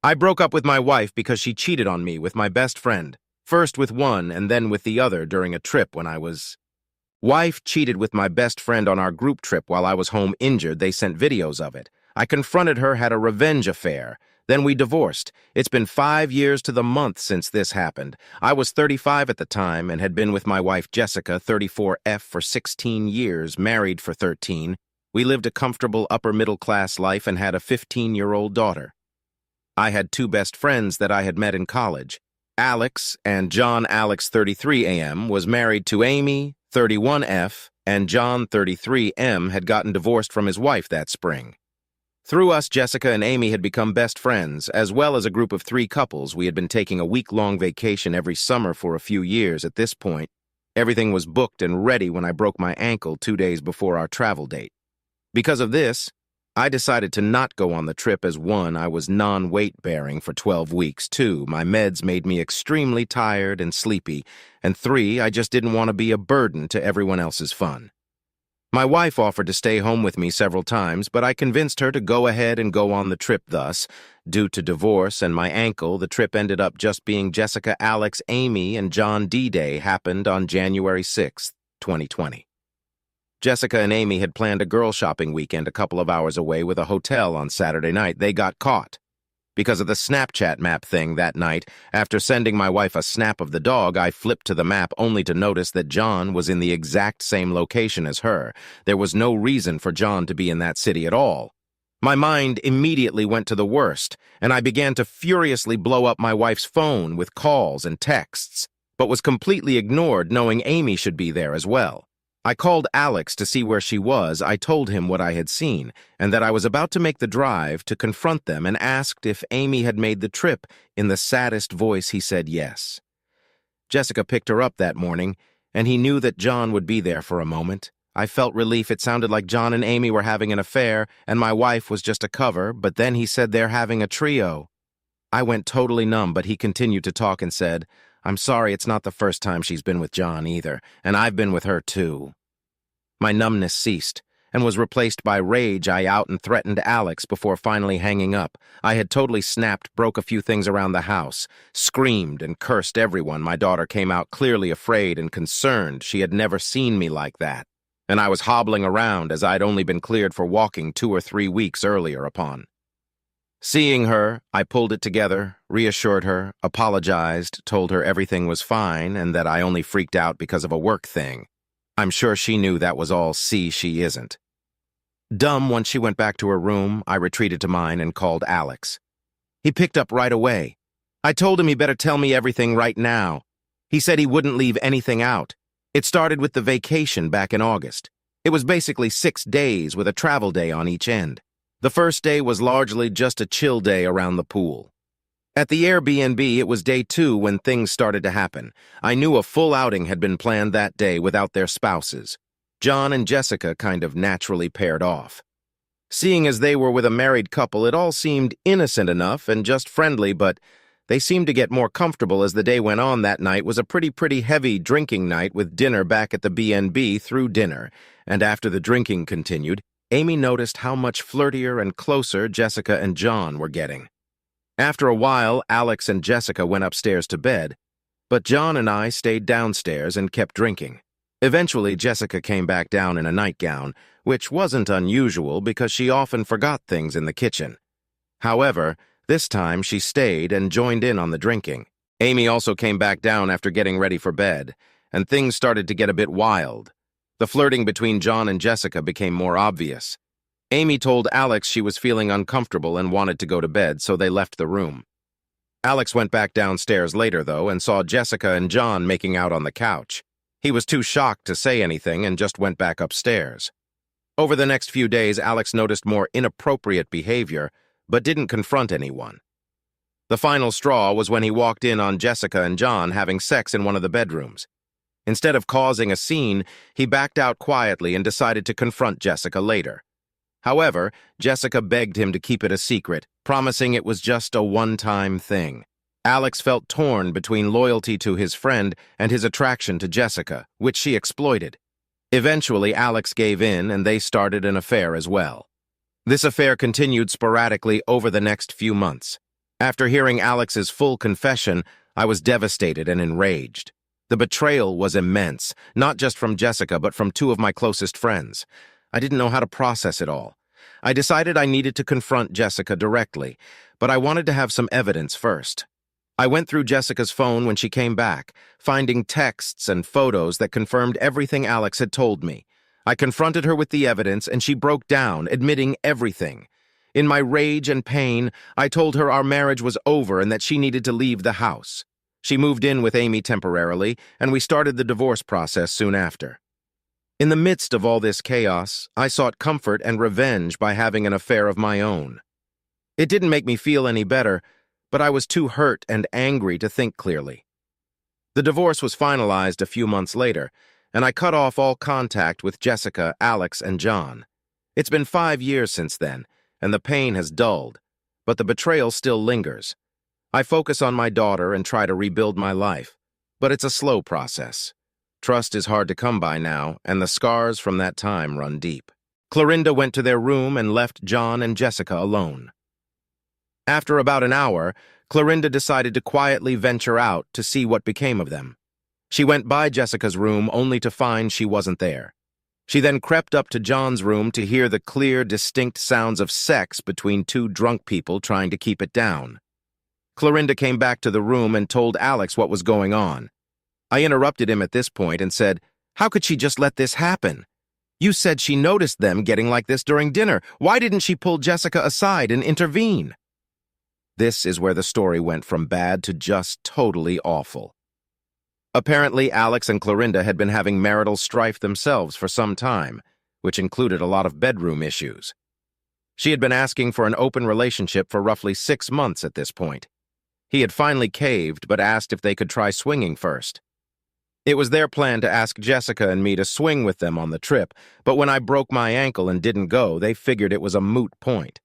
I broke up with my wife because she cheated on me with my best friend, first with one and then with the other during a trip when I was... Wife cheated with my best friend on our group trip while I was home injured. They sent videos of it. I confronted her, had a revenge affair. Then we divorced. It's been 5 years to the month since this happened. I was 35 at the time and had been with my wife Jessica, 34F, for 16 years, married for 13. We lived a comfortable upper-middle-class life and had a 15-year-old daughter. I had two best friends that I had met in college. Alex and John. Alex, 33AM, was married to Amy, 31F, and John, 33M, had gotten divorced from his wife that spring. Through us, Jessica and Amy had become best friends, as well as a group of 3 couples. We had been taking a week-long vacation every summer for a few years. At this point, everything was booked and ready when I broke my ankle 2 days before our travel date. Because of this, I decided to not go on the trip as 1, I was non-weight-bearing for 12 weeks, 2, my meds made me extremely tired and sleepy, and 3, I just didn't want to be a burden to everyone else's fun. My wife offered to stay home with me several times, but I convinced her to go ahead and go on the trip. Thus, due to divorce and my ankle, the trip ended up just being Jessica, Alex, Amy, and John. D-Day happened on January 6, 2020. Jessica and Amy had planned a girl shopping weekend a couple of hours away with a hotel on Saturday night. They got caught. Because of the Snapchat map thing that night, after sending my wife a snap of the dog, I flipped to the map only to notice that John was in the exact same location as her. There was no reason for John to be in that city at all. My mind immediately went to the worst, and I began to furiously blow up my wife's phone with calls and texts, but was completely ignored knowing Amy should be there as well. I called Alex to see where she was. I told him what I had seen, and that I was about to make the drive to confront them, and asked if Amy had made the trip. In the saddest voice, he said yes. Jessica picked her up that morning, and he knew that John would be there for a moment. I felt relief. It sounded like John and Amy were having an affair, and my wife was just a cover, but then he said they're having a trio. I went totally numb, but he continued to talk and said, "I'm sorry, it's not the first time she's been with John either, and I've been with her too." My numbness ceased and was replaced by rage. I out and threatened Alex before finally hanging up. I had totally snapped, broke a few things around the house, screamed and cursed everyone. My daughter came out clearly afraid and concerned. She had never seen me like that, and I was hobbling around as I'd only been cleared for walking 2 or 3 weeks earlier upon. Seeing her, I pulled it together, reassured her, apologized, told her everything was fine and that I only freaked out because of a work thing. I'm sure she knew that was all. See, she isn't. Dumb, once she went back to her room, I retreated to mine and called Alex. He picked up right away. I told him he better tell me everything right now. He said he wouldn't leave anything out. It started with the vacation back in August. It was basically 6 days with a travel day on each end. The first day was largely just a chill day around the pool. At the Airbnb, it was day 2 when things started to happen. I knew a full outing had been planned that day without their spouses. John and Jessica kind of naturally paired off. Seeing as they were with a married couple, it all seemed innocent enough and just friendly, but they seemed to get more comfortable as the day went on. That night was a pretty heavy drinking night with dinner back at the B&B. Through dinner, and after the drinking continued, Amy noticed how much flirtier and closer Jessica and John were getting. After a while, Alex and Jessica went upstairs to bed, but John and I stayed downstairs and kept drinking. Eventually, Jessica came back down in a nightgown, which wasn't unusual because she often forgot things in the kitchen. However, this time she stayed and joined in on the drinking. Amy also came back down after getting ready for bed, and things started to get a bit wild. The flirting between John and Jessica became more obvious. Amy told Alex she was feeling uncomfortable and wanted to go to bed, so they left the room. Alex went back downstairs later, though, and saw Jessica and John making out on the couch. He was too shocked to say anything and just went back upstairs. Over the next few days, Alex noticed more inappropriate behavior, but didn't confront anyone. The final straw was when he walked in on Jessica and John having sex in one of the bedrooms. Instead of causing a scene, he backed out quietly and decided to confront Jessica later. However, Jessica begged him to keep it a secret, promising it was just a one-time thing. Alex felt torn between loyalty to his friend and his attraction to Jessica, which she exploited. Eventually, Alex gave in and they started an affair as well. This affair continued sporadically over the next few months. After hearing Alex's full confession, I was devastated and enraged. The betrayal was immense, not just from Jessica, but from two of my closest friends. I didn't know how to process it all. I decided I needed to confront Jessica directly, but I wanted to have some evidence first. I went through Jessica's phone when she came back, finding texts and photos that confirmed everything Alex had told me. I confronted her with the evidence, and she broke down, admitting everything. In my rage and pain, I told her our marriage was over and that she needed to leave the house. She moved in with Amy temporarily, and we started the divorce process soon after. In the midst of all this chaos, I sought comfort and revenge by having an affair of my own. It didn't make me feel any better, but I was too hurt and angry to think clearly. The divorce was finalized a few months later, and I cut off all contact with Jessica, Alex, and John. It's been 5 years since then, and the pain has dulled, but the betrayal still lingers. I focus on my daughter and try to rebuild my life, but it's a slow process. Trust is hard to come by now, and the scars from that time run deep. Clorinda went to their room and left John and Jessica alone. After about an hour, Clorinda decided to quietly venture out to see what became of them. She went by Jessica's room only to find she wasn't there. She then crept up to John's room to hear the clear, distinct sounds of sex between two drunk people trying to keep it down. Clorinda came back to the room and told Alex what was going on. I interrupted him at this point and said, "How could she just let this happen? You said she noticed them getting like this during dinner. Why didn't she pull Jessica aside and intervene?" This is where the story went from bad to just totally awful. Apparently, Alex and Clorinda had been having marital strife themselves for some time, which included a lot of bedroom issues. She had been asking for an open relationship for roughly 6 months at this point. He had finally caved, but asked if they could try swinging first. It was their plan to ask Jessica and me to swing with them on the trip, but when I broke my ankle and didn't go, they figured it was a moot point.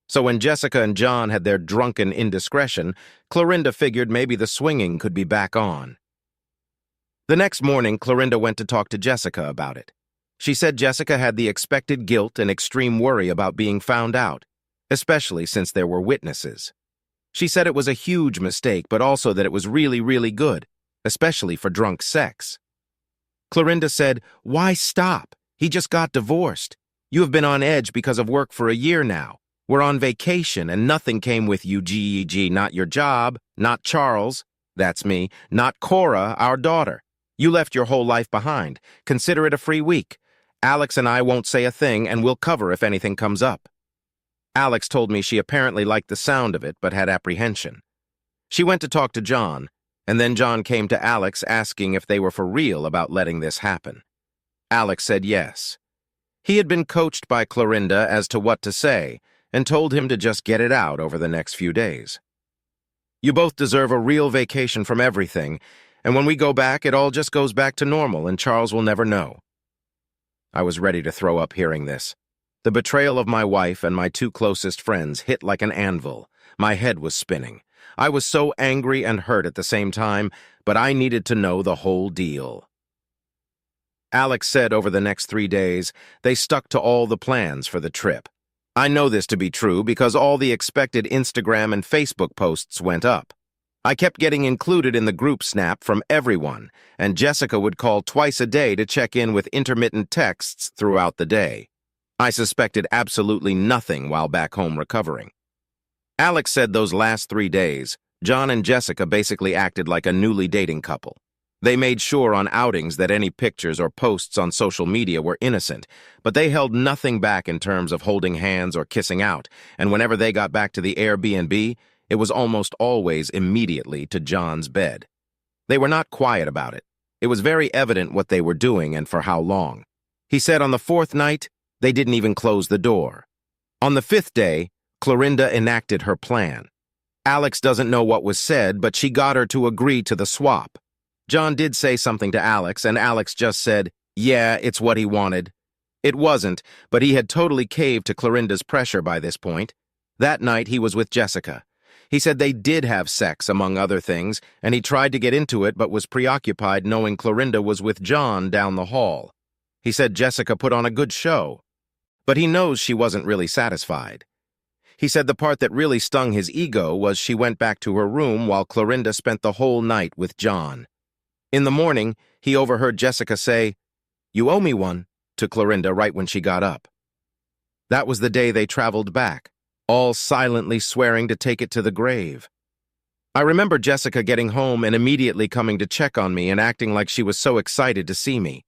So when Jessica and John had their drunken indiscretion, Clorinda figured maybe the swinging could be back on. The next morning, Clorinda went to talk to Jessica about it. She said Jessica had the expected guilt and extreme worry about being found out, especially since there were witnesses. She said it was a huge mistake, but also that it was really, really good, especially for drunk sex. Clorinda said, "Why stop? He just got divorced. You have been on edge because of work for a year now. We're on vacation and nothing came with you, GEG, not your job, not Charles, that's me, not Cora, our daughter. You left your whole life behind. Consider it a free week. Alex and I won't say a thing, and we'll cover if anything comes up." Alex told me she apparently liked the sound of it, but had apprehension. She went to talk to John, and then John came to Alex asking if they were for real about letting this happen. Alex said yes. He had been coached by Clorinda as to what to say, and told him to just get it out over the next few days. "You both deserve a real vacation from everything, and when we go back, it all just goes back to normal, and Charles will never know." I was ready to throw up hearing this. The betrayal of my wife and my two closest friends hit like an anvil. My head was spinning. I was so angry and hurt at the same time, but I needed to know the whole deal. Alex said over the next 3 days, they stuck to all the plans for the trip. I know this to be true because all the expected Instagram and Facebook posts went up. I kept getting included in the group snap from everyone, and Jessica would call twice a day to check in with intermittent texts throughout the day. I suspected absolutely nothing while back home recovering. Alex said those last 3 days, John and Jessica basically acted like a newly dating couple. They made sure on outings that any pictures or posts on social media were innocent, but they held nothing back in terms of holding hands or kissing out, and whenever they got back to the Airbnb, it was almost always immediately to John's bed. They were not quiet about it. It was very evident what they were doing and for how long. He said on the 4th night, they didn't even close the door. On the 5th day, Clorinda enacted her plan. Alex doesn't know what was said, but she got her to agree to the swap. John did say something to Alex, and Alex just said, "Yeah, it's what he wanted." It wasn't, but he had totally caved to Clorinda's pressure by this point. That night, he was with Jessica. He said they did have sex, among other things, and he tried to get into it but was preoccupied knowing Clorinda was with John down the hall. He said Jessica put on a good show, but he knows she wasn't really satisfied. He said the part that really stung his ego was she went back to her room while Clorinda spent the whole night with John. In the morning, he overheard Jessica say, "You owe me one," to Clorinda right when she got up. That was the day they traveled back, all silently swearing to take it to the grave. I remember Jessica getting home and immediately coming to check on me and acting like she was so excited to see me.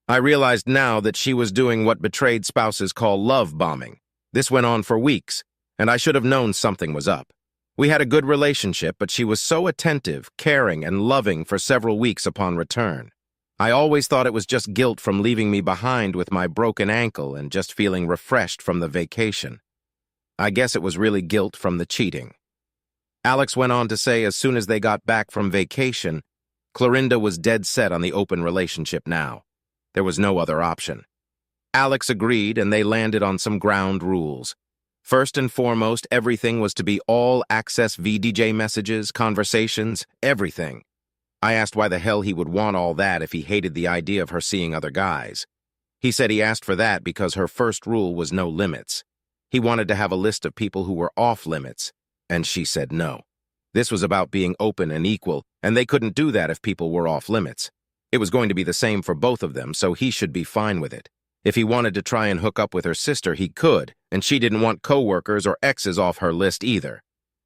I realized now that she was doing what betrayed spouses call love bombing. This went on for weeks, and I should have known something was up. We had a good relationship, but she was so attentive, caring, and loving for several weeks upon return. I always thought it was just guilt from leaving me behind with my broken ankle and just feeling refreshed from the vacation. I guess it was really guilt from the cheating. Alex went on to say as soon as they got back from vacation, Clorinda was dead set on the open relationship now. There was no other option. Alex agreed, and they landed on some ground rules. First and foremost, everything was to be all-access VDJ messages, conversations, everything. I asked why the hell he would want all that if he hated the idea of her seeing other guys. He said he asked for that because her first rule was no limits. He wanted to have a list of people who were off-limits, and she said no. This was about being open and equal, and they couldn't do that if people were off-limits. It was going to be the same for both of them, so he should be fine with it. If he wanted to try and hook up with her sister, he could, and she didn't want coworkers or exes off her list either.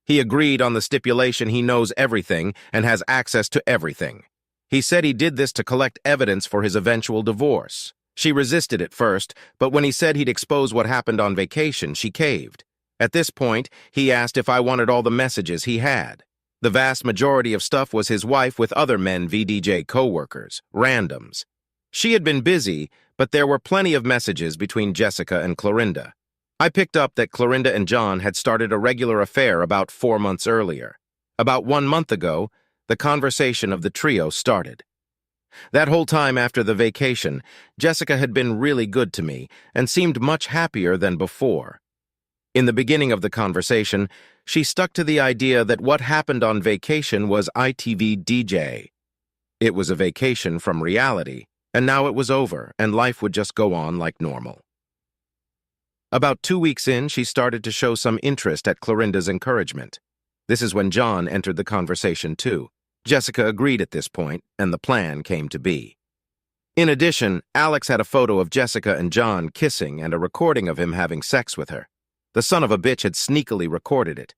He agreed on the stipulation he knows everything and has access to everything. He said he did this to collect evidence for his eventual divorce. She resisted at first, but when he said he'd expose what happened on vacation, she caved. At this point, he asked if I wanted all the messages he had. The vast majority of stuff was his wife with other men VDJ coworkers, randoms. She had been busy, but there were plenty of messages between Jessica and Clorinda. I picked up that Clorinda and John had started a regular affair about 4 months earlier. About 1 month ago, the conversation of the trio started. That whole time after the vacation, Jessica had been really good to me and seemed much happier than before. In the beginning of the conversation, she stuck to the idea that what happened on vacation was ITV DJ. It was a vacation from reality, and now it was over, and life would just go on like normal. About 2 weeks in, she started to show some interest at Clorinda's encouragement. This is when John entered the conversation too. Jessica agreed at this point, and the plan came to be. In addition, Alex had a photo of Jessica and John kissing and a recording of him having sex with her. The son of a bitch had sneakily recorded it.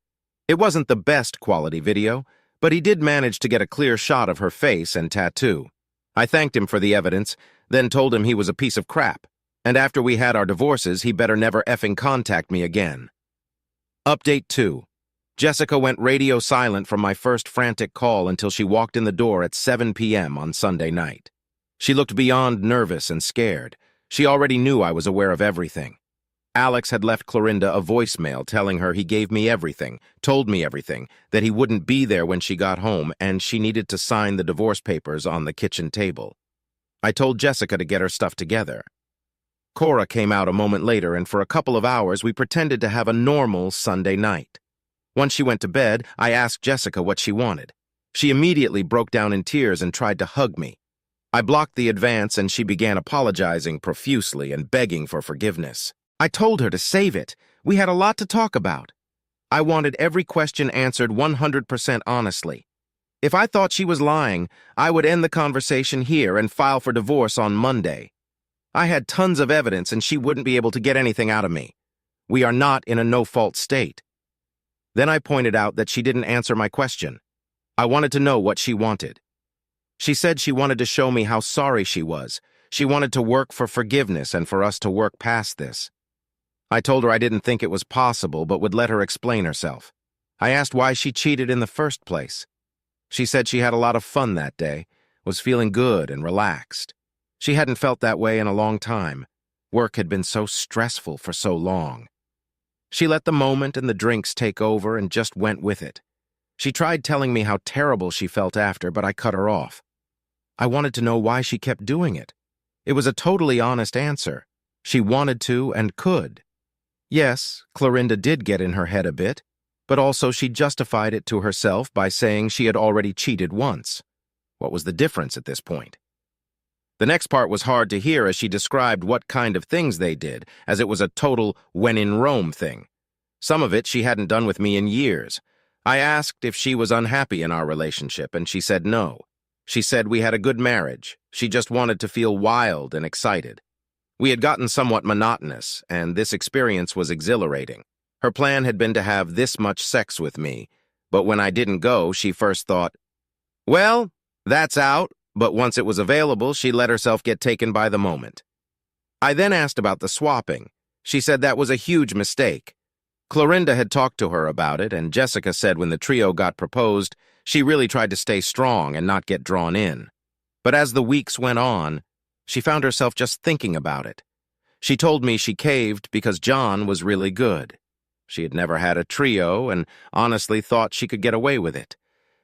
It wasn't the best quality video, but he did manage to get a clear shot of her face and tattoo. I thanked him for the evidence, then told him he was a piece of crap, and after we had our divorces, he better never effing contact me again. Update 2. Jessica went radio silent from my first frantic call until she walked in the door at 7 p.m. on Sunday night. She looked beyond nervous and scared. She already knew I was aware of everything. Alex had left Clorinda a voicemail telling her he gave me everything, told me everything, that he wouldn't be there when she got home, and she needed to sign the divorce papers on the kitchen table. I told Jessica to get her stuff together. Cora came out a moment later, and for a couple of hours we pretended to have a normal Sunday night. Once she went to bed, I asked Jessica what she wanted. She immediately broke down in tears and tried to hug me. I blocked the advance, and she began apologizing profusely and begging for forgiveness. I told her to save it. We had a lot to talk about. I wanted every question answered 100% honestly. If I thought she was lying, I would end the conversation here and file for divorce on Monday. I had tons of evidence, and she wouldn't be able to get anything out of me. We are not in a no-fault state. Then I pointed out that she didn't answer my question. I wanted to know what she wanted. She said she wanted to show me how sorry she was. She wanted to work for forgiveness and for us to work past this. I told her I didn't think it was possible, but would let her explain herself. I asked why she cheated in the first place. She said she had a lot of fun that day, was feeling good and relaxed. She hadn't felt that way in a long time. Work had been so stressful for so long. She let the moment and the drinks take over and just went with it. She tried telling me how terrible she felt after, but I cut her off. I wanted to know why she kept doing it. It was a totally honest answer. She wanted to and could. Yes, Clorinda did get in her head a bit, but also she justified it to herself by saying she had already cheated once. What was the difference at this point? The next part was hard to hear as she described what kind of things they did, as it was a total when in Rome thing. Some of it she hadn't done with me in years. I asked if she was unhappy in our relationship, and she said no. She said we had a good marriage. She just wanted to feel wild and excited. We had gotten somewhat monotonous, and this experience was exhilarating. Her plan had been to have this much sex with me, but when I didn't go, she first thought, well, that's out, but once it was available, she let herself get taken by the moment. I then asked about the swapping. She said that was a huge mistake. Clorinda had talked to her about it, and Jessica said when the trio got proposed, she really tried to stay strong and not get drawn in. But as the weeks went on, she found herself just thinking about it. She told me she caved because John was really good. She had never had a trio and honestly thought she could get away with it.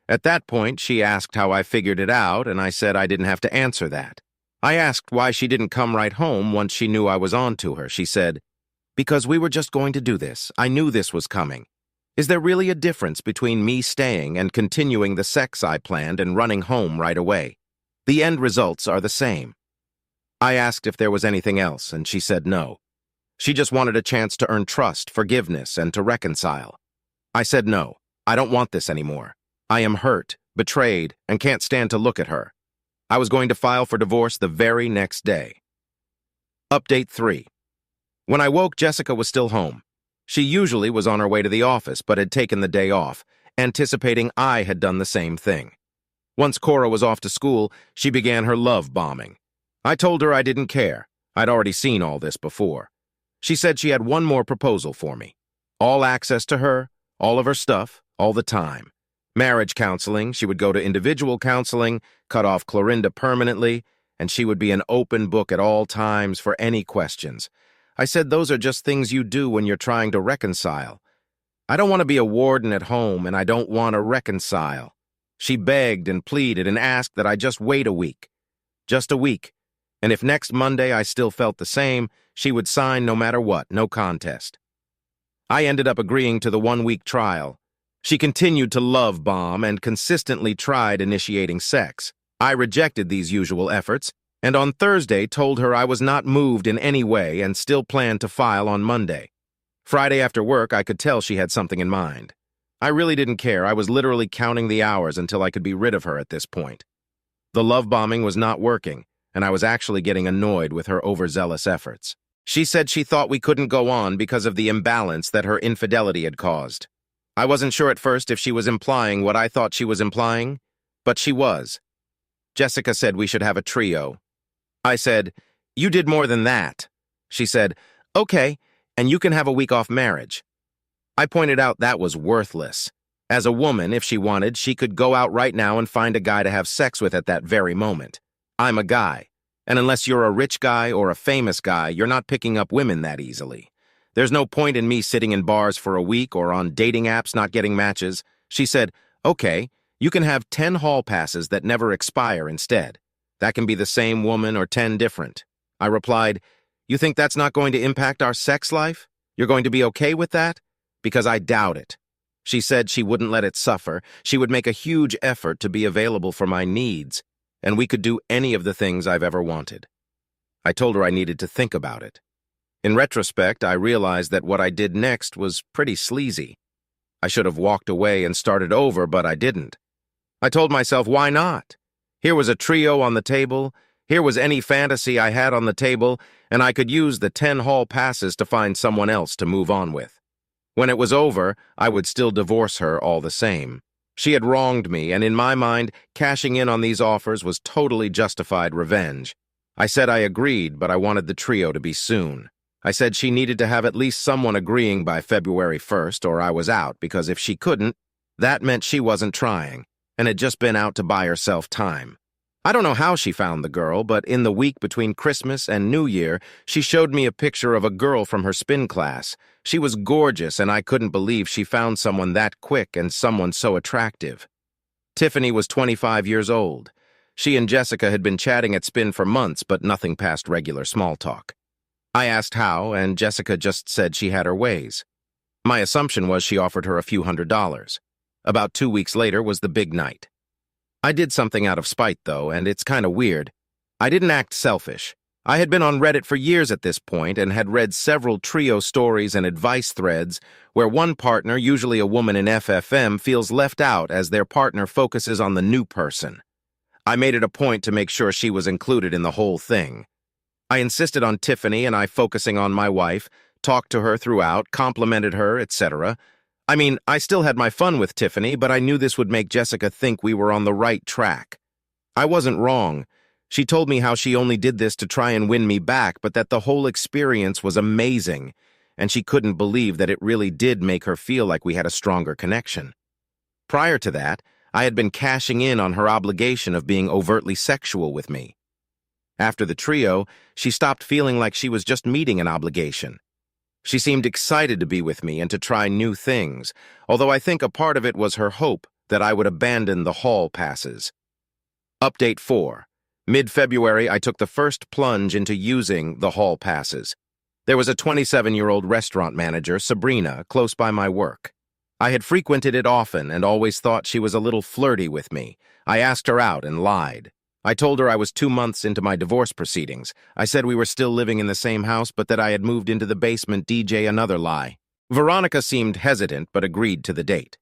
At that point, she asked how I figured it out, and I said I didn't have to answer that. I asked why she didn't come right home once she knew I was on to her. She said, because we were just going to do this. I knew this was coming. Is there really a difference between me staying and continuing the sex I planned and running home right away? The end results are the same. I asked if there was anything else, and she said no. She just wanted a chance to earn trust, forgiveness, and to reconcile. I said no, I don't want this anymore. I am hurt, betrayed, and can't stand to look at her. I was going to file for divorce the very next day. Update 3. When I woke, Jessica was still home. She usually was on her way to the office, but had taken the day off, anticipating I had done the same thing. Once Cora was off to school, she began her love bombing. I told her I didn't care. I'd already seen all this before. She said she had one more proposal for me. All access to her, all of her stuff, all the time. Marriage counseling, she would go to individual counseling, cut off Clorinda permanently, and she would be an open book at all times for any questions. I said those are just things you do when you're trying to reconcile. I don't want to be a warden at home, and I don't want to reconcile. She begged and pleaded and asked that I just wait a week. Just a week. And if next Monday I still felt the same, she would sign no matter what, no contest. I ended up agreeing to the 1-week trial. She continued to love bomb and consistently tried initiating sex. I rejected these usual efforts, and on Thursday told her I was not moved in any way and still planned to file on Monday. Friday after work, I could tell she had something in mind. I really didn't care. I was literally counting the hours until I could be rid of her at this point. The love bombing was not working, and I was actually getting annoyed with her overzealous efforts. She said she thought we couldn't go on because of the imbalance that her infidelity had caused. I wasn't sure at first if she was implying what I thought she was implying, but she was. Jessica said we should have a trio. I said, you did more than that. She said, okay, and you can have a week off marriage. I pointed out that was worthless. As a woman, if she wanted, she could go out right now and find a guy to have sex with at that very moment. I'm a guy, and unless you're a rich guy or a famous guy, you're not picking up women that easily. There's no point in me sitting in bars for a week or on dating apps not getting matches. She said, okay, you can have 10 hall passes that never expire instead. That can be the same woman or 10 different. I replied, you think that's not going to impact our sex life? You're going to be okay with that? Because I doubt it. She said she wouldn't let it suffer. She would make a huge effort to be available for my needs, and we could do any of the things I've ever wanted. I told her I needed to think about it. In retrospect, I realized that what I did next was pretty sleazy. I should have walked away and started over, but I didn't. I told myself, why not? Here was a trio on the table, here was any fantasy I had on the table, and I could use the 10 hall passes to find someone else to move on with. When it was over, I would still divorce her all the same. She had wronged me, and in my mind, cashing in on these offers was totally justified revenge. I said I agreed, but I wanted the trio to be soon. I said she needed to have at least someone agreeing by February 1st, or I was out, because if she couldn't, that meant she wasn't trying, and had just been out to buy herself time. I don't know how she found the girl, but in the week between Christmas and New Year, she showed me a picture of a girl from her spin class. She was gorgeous, and I couldn't believe she found someone that quick and someone so attractive. Tiffany was 25 years old. She and Jessica had been chatting at spin for months, but nothing past regular small talk. I asked how, and Jessica just said she had her ways. My assumption was she offered her a few $100s. About 2 weeks later was the big night. I did something out of spite, though, and it's kind of weird. I didn't act selfish. I had been on Reddit for years at this point and had read several trio stories and advice threads where one partner, usually a woman in FFM, feels left out as their partner focuses on the new person. I made it a point to make sure she was included in the whole thing. I insisted on Tiffany and I focusing on my wife, talked to her throughout, complimented her, etc. I mean, I still had my fun with Tiffany, but I knew this would make Jessica think we were on the right track. I wasn't wrong. She told me how she only did this to try and win me back, but that the whole experience was amazing, and she couldn't believe that it really did make her feel like we had a stronger connection. Prior to that, I had been cashing in on her obligation of being overtly sexual with me. After the trio, she stopped feeling like she was just meeting an obligation. She seemed excited to be with me and to try new things, although I think a part of it was her hope that I would abandon the hall passes. Update 4. Mid-February, I took the first plunge into using the hall passes. There was a 27-year-old restaurant manager, Sabrina, close by my work. I had frequented it often and always thought she was a little flirty with me. I asked her out and lied. I told her I was 2 months into my divorce proceedings. I said we were still living in the same house, but that I had moved into the basement. DJ, another lie. Veronica seemed hesitant, but agreed to the date.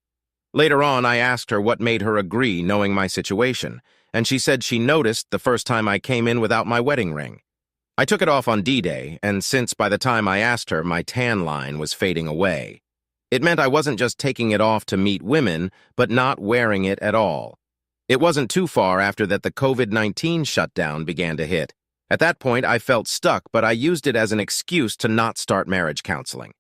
Later on, I asked her what made her agree, knowing my situation, and she said she noticed the first time I came in without my wedding ring. I took it off on D-Day, and since by the time I asked her, my tan line was fading away. It meant I wasn't just taking it off to meet women, but not wearing it at all. It wasn't too far after that the COVID-19 shutdown began to hit. At that point, I felt stuck, but I used it as an excuse to not start marriage counseling.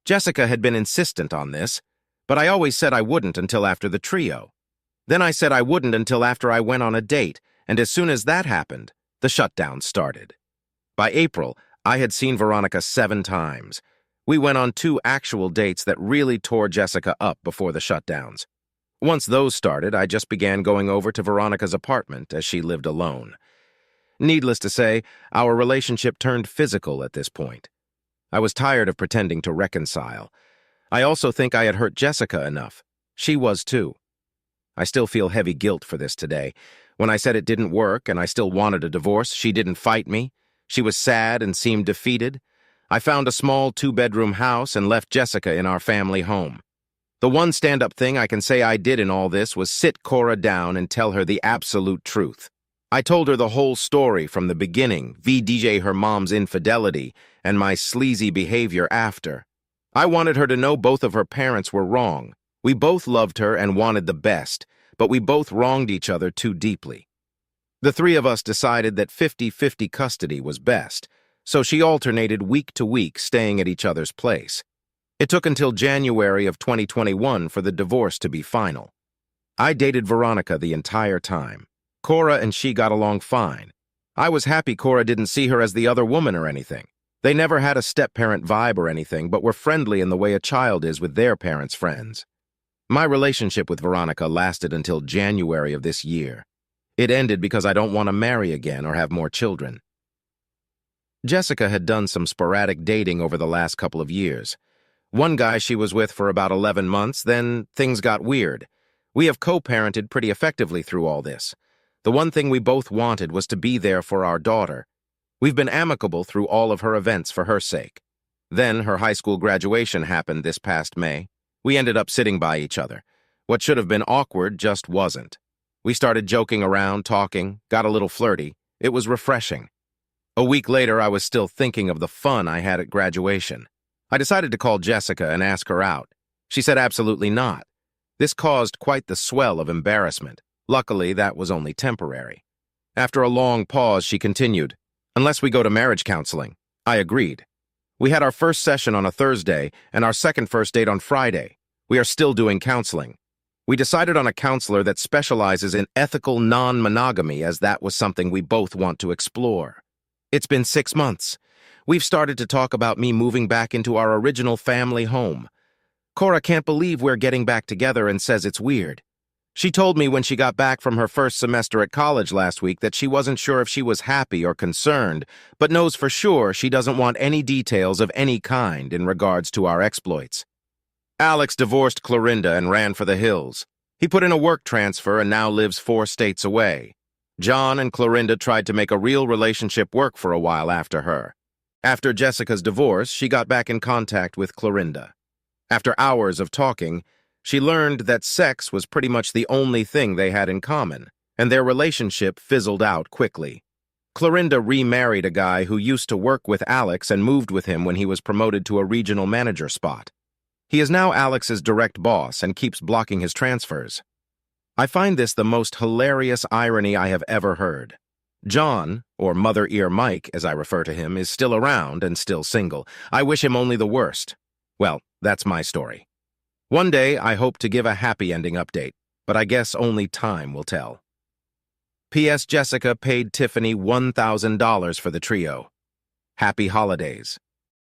Jessica had been insistent on this, but I always said I wouldn't until after the trio. Then I said I wouldn't until after I went on a date, and as soon as that happened, the shutdown started. By April, I had seen Veronica 7 times. We went on 2 actual dates that really tore Jessica up before the shutdowns. Once those started, I just began going over to Veronica's apartment as she lived alone. Needless to say, our relationship turned physical at this point. I was tired of pretending to reconcile. I also think I had hurt Jessica enough. She was too. I still feel heavy guilt for this today. When I said it didn't work and I still wanted a divorce, she didn't fight me. She was sad and seemed defeated. I found a small 2-bedroom house and left Jessica in our family home. The one stand-up thing I can say I did in all this was sit Cora down and tell her the absolute truth. I told her the whole story from the beginning, VDJ her mom's infidelity, and my sleazy behavior after. I wanted her to know both of her parents were wrong. We both loved her and wanted the best, but we both wronged each other too deeply. The 3 of us decided that 50-50 custody was best, so she alternated week to week staying at each other's place. It took until January of 2021 for the divorce to be final. I dated Veronica the entire time. Cora and she got along fine. I was happy Cora didn't see her as the other woman or anything. They never had a step-parent vibe or anything, but were friendly in the way a child is with their parents' friends. My relationship with Veronica lasted until January of this year. It ended because I don't want to marry again or have more children. Jessica had done some sporadic dating over the last couple of years. One guy she was with for about 11 months, then things got weird. We have co-parented pretty effectively through all this. The one thing we both wanted was to be there for our daughter. We've been amicable through all of her events for her sake. Then her high school graduation happened this past May. We ended up sitting by each other. What should have been awkward just wasn't. We started joking around, talking, got a little flirty. It was refreshing. A week later, I was still thinking of the fun I had at graduation. I decided to call Jessica and ask her out. She said absolutely not. This caused quite the swell of embarrassment. Luckily, that was only temporary. After a long pause, she continued, "Unless we go to marriage counseling." I agreed. We had our first session on a Thursday and our second first date on Friday. We are still doing counseling. We decided on a counselor that specializes in ethical non-monogamy, as that was something we both want to explore. It's been 6 months. We've started to talk about me moving back into our original family home. Cora can't believe we're getting back together and says it's weird. She told me when she got back from her first semester at college last week that she wasn't sure if she was happy or concerned, but knows for sure she doesn't want any details of any kind in regards to our exploits. Alex divorced Clorinda and ran for the hills. He put in a work transfer and now lives 4 states away. John and Clorinda tried to make a real relationship work for a while after her. After Jessica's divorce, she got back in contact with Clorinda. After hours of talking, she learned that sex was pretty much the only thing they had in common, and their relationship fizzled out quickly. Clorinda remarried a guy who used to work with Alex and moved with him when he was promoted to a regional manager spot. He is now Alex's direct boss and keeps blocking his transfers. I find this the most hilarious irony I have ever heard. John, or Mother Ear Mike as I refer to him, is still around and still single. I wish him only the worst. Well, that's my story. One day I hope to give a happy ending update, but I guess only time will tell. P.S. Jessica paid Tiffany $1,000 for the trio. Happy holidays.